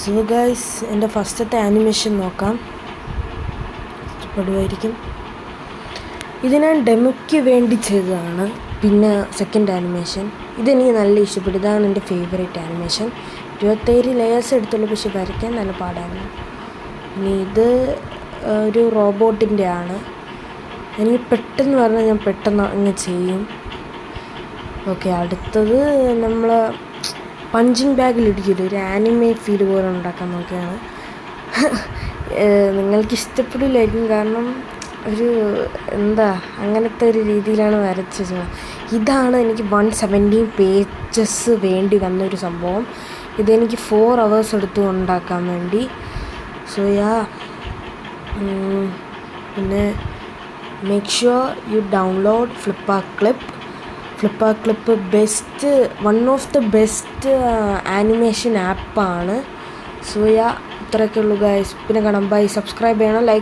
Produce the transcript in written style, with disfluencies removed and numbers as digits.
So guys, എൻ്റെ ഫസ്റ്റത്തെ animation നോക്കാം, ഇഷ്ടപ്പെടുമായിരിക്കും. ഇത് ഞാൻ ഡെമോയ്ക്ക് വേണ്ടി ചെയ്തതാണ്. പിന്നെ സെക്കൻഡ് ആനിമേഷൻ ഇതെനിക്ക് നല്ല ഇഷ്ടപ്പെട്ടു. ഇതാണ് എൻ്റെ ഫേവറേറ്റ് ആനിമേഷൻ. 27 ലെയേഴ്സ് എടുത്തുള്ളൂ, പക്ഷെ വരയ്ക്കാൻ നല്ല പാടായിരുന്നു. ഇനി ഇത് ഒരു റോബോട്ടിൻ്റെ ആണ്. എനിക്ക് പെട്ടെന്ന് പറഞ്ഞാൽ ഞാൻ പെട്ടെന്ന് അങ്ങ് ചെയ്യും. ഓക്കെ, അടുത്തത് നമ്മൾ പഞ്ചിങ് ബാഗിലിരിക്കില്ല, ഒരു ആനിമേ ഫീൽ പോലെ ഉണ്ടാക്കാൻ നോക്കിയാണ്. നിങ്ങൾക്ക് ഇഷ്ടപ്പെടില്ലായിരിക്കും, കാരണം ഒരു അങ്ങനത്തെ ഒരു രീതിയിലാണ് വരച്ചത്. ഇതാണ് എനിക്ക് 117 പേജസ് വേണ്ടി വന്നൊരു സംഭവം. ഇതെനിക്ക് 4 hours എടുത്തു ഉണ്ടാക്കാൻ വേണ്ടി. സോ പിന്നെ make sure you download FlipaClip best, one of the best animation ആപ്പാണ്. സോ ഇത്രയൊക്കെ ഉള്ളൂ ഗൈസ്. പിന്നെ കാണാം, ബൈ. സബ്സ്ക്രൈബ് ചെയ്യണം, ലൈക്ക്